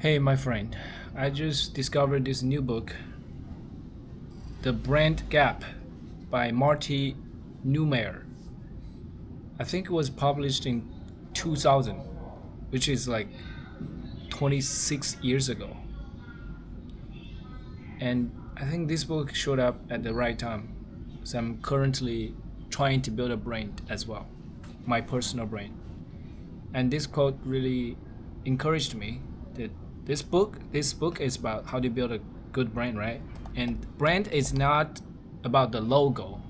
Hey, my friend, I just discovered this new book, The Brand Gap by Marty Neumeier. I think it was published in 2000, which is like 26 years ago. And I think this book showed up at the right time. So I'm currently trying to build a brand as well, my personal brand. And this quote really encouraged me that this book is about how to build a good brand, right? And brand is not about the logo,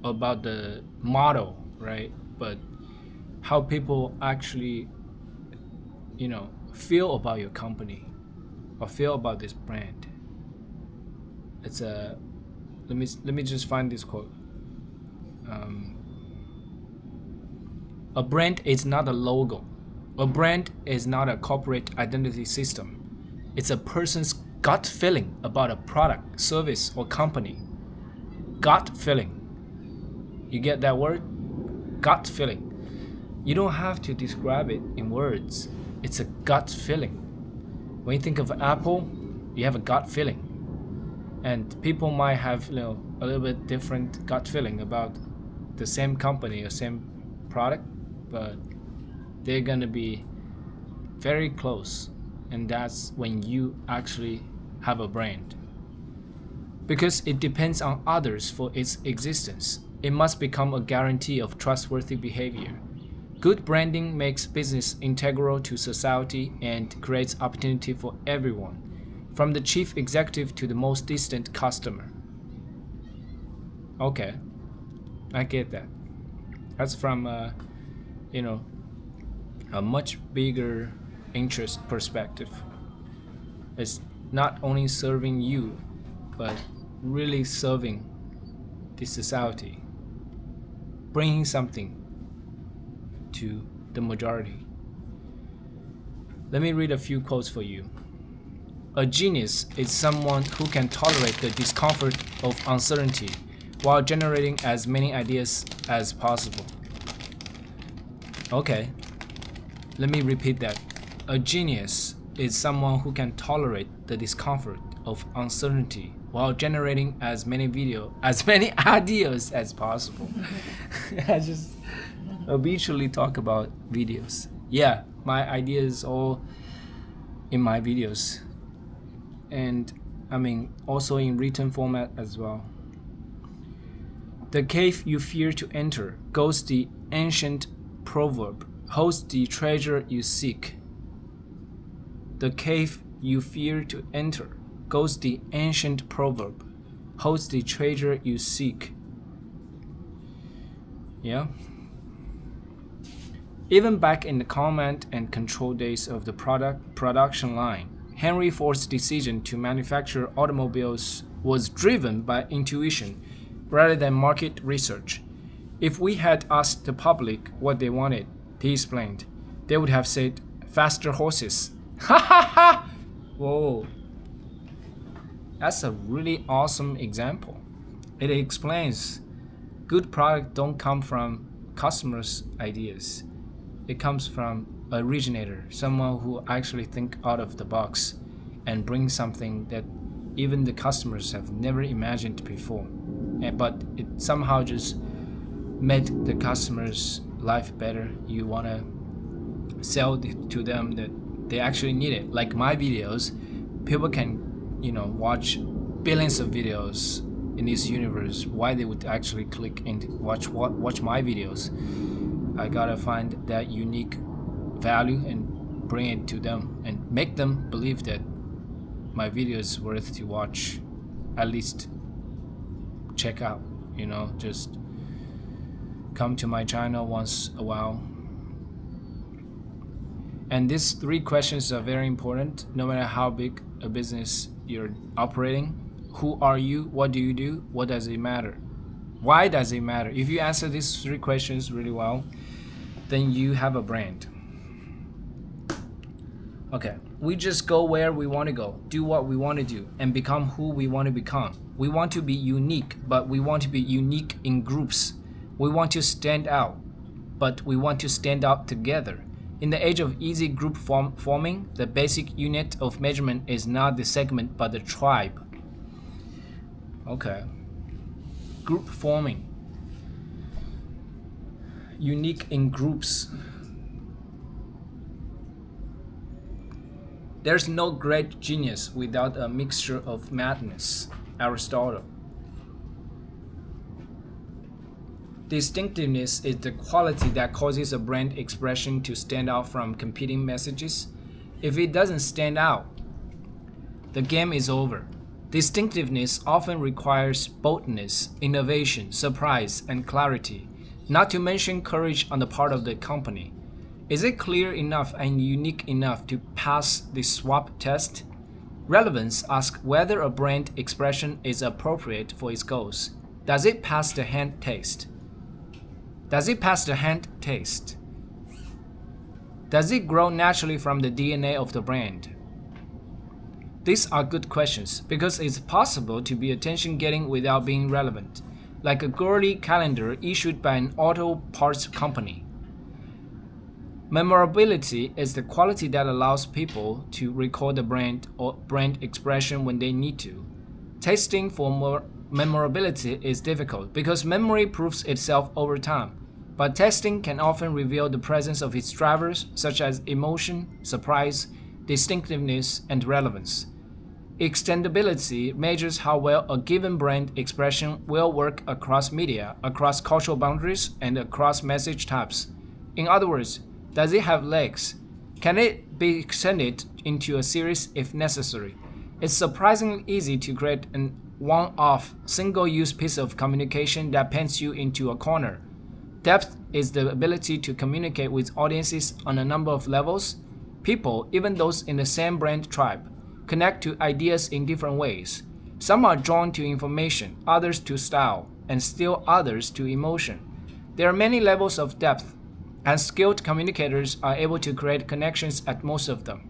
about the motto, right? But how people actually, feel about your company or feel about this brand. It's a let me just find this quote. A brand is not a logo. A brand is not a corporate identity system. It's a person's gut feeling about a product, service, or company. Gut feeling. You get that word? Gut feeling. You don't have to describe it in words. It's a gut feeling. When you think of Apple, you have a gut feeling. And people might have, a little bit different gut feeling about the same company or same product, but they're gonna be very close, and that's when you actually have a brand. Because it depends on others for its existence, it must become a guarantee of trustworthy behavior. Good branding makes business integral to society and creates opportunity for everyone, from the chief executive to the most distant customer. Okay, I get that. That's from a much bigger interest perspective. It's not only serving you, but really serving the society, bringing something to the majority. Let me read a few quotes for you. A genius is someone who can tolerate the discomfort of uncertainty while generating as many ideas as possible. Okay, let me repeat that. A genius is someone who can tolerate the discomfort of uncertainty while generating as many ideas as possible. I just habitually talk about videos. Yeah, my ideas all in my videos. And also in written format as well. The cave you fear to enter, goes the ancient proverb, holds the treasure you seek. The cave you fear to enter, goes the ancient proverb, holds the treasure you seek. Yeah? Even back in the command and control days of the production line, Henry Ford's decision to manufacture automobiles was driven by intuition rather than market research. If we had asked the public what they wanted, he explained, they would have said, faster horses. Ha ha ha! Whoa. That's a really awesome example. It explains good product don't come from customers' ideas. It comes from originator, someone who actually think out of the box and bring something that even the customers have never imagined before. But it somehow just made the customer's life better. You want to sell to them that they actually need it. Like my videos, people can, watch billions of videos in this universe. Why they would actually click and watch my videos? I gotta find that unique value and bring it to them and make them believe that my video is worth to watch, at least check out, just come to my channel once a while. And these three questions are very important no matter how big a business you're operating. Who are you? What do you do? What does it matter? Why does it matter? If you answer these three questions really well, then you have a brand. Okay, we just go where we want to go, do what we want to do, and become who we want to become. We want to be unique, but we want to be unique in groups. We want to stand out, but we want to stand out together. In the age of easy group forming, the basic unit of measurement is not the segment but the tribe. Okay. Group forming. Unique in groups. There's no great genius without a mixture of madness. Aristotle. Distinctiveness is the quality that causes a brand expression to stand out from competing messages. If it doesn't stand out, the game is over. Distinctiveness often requires boldness, innovation, surprise, and clarity, not to mention courage on the part of the company. Is it clear enough and unique enough to pass the SWOT test? Relevance asks whether a brand expression is appropriate for its goals. Does it pass the hand taste? Does it pass the hand taste? Does it grow naturally from the DNA of the brand? These are good questions because it's possible to be attention-getting without being relevant, like a girly calendar issued by an auto parts company. Memorability is the quality that allows people to recall the brand or brand expression when they need to. Testing for memorability is difficult because memory proves itself over time, but testing can often reveal the presence of its drivers such as emotion, surprise, distinctiveness, and relevance. Extendability measures how well a given brand expression will work across media, across cultural boundaries, and across message types. In other words, does it have legs? Can it be extended into a series if necessary? It's surprisingly easy to create an one-off, single-use piece of communication that paints you into a corner. Depth is the ability to communicate with audiences on a number of levels. People, even those in the same brand tribe, connect to ideas in different ways. Some are drawn to information, others to style, and still others to emotion. There are many levels of depth, and skilled communicators are able to create connections at most of them.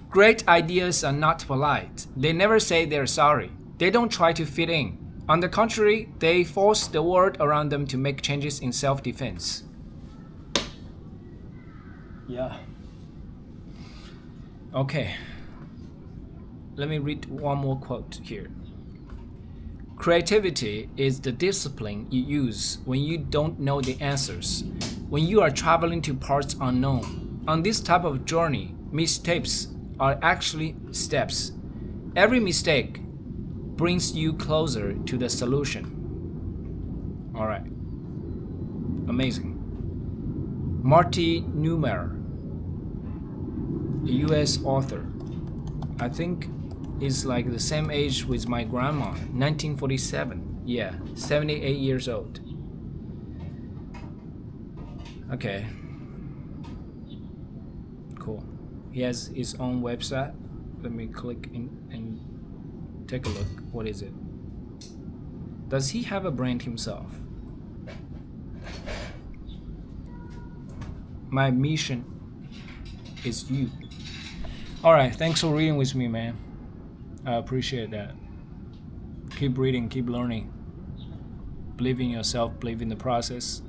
Great ideas are not polite. They never say they're sorry. They don't try to fit in. On the contrary, they force the world around them to make changes in self-defense. Yeah. Okay. Let me read one more quote here. Creativity is the discipline you use when you don't know the answers, when you are traveling to parts unknown. On this type of journey, mistakes are actually steps. Every mistake brings you closer to the solution. All right. Amazing. Marty Neumeier, a US author. I think he's like the same age with my grandma, 1947. Yeah, 78 years old. Okay. Cool. He has his own website. Let me click in and take a look. What is it? Does he have a brand himself? My mission is you. All right, thanks for reading with me, man. I appreciate that. Keep reading, keep learning. Believe in yourself, believe in the process.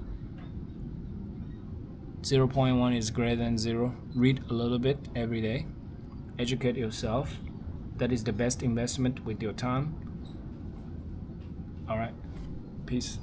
0.1 is greater than 0. Read a little bit every day. Educate yourself. That is the best investment with your time. All right. Peace.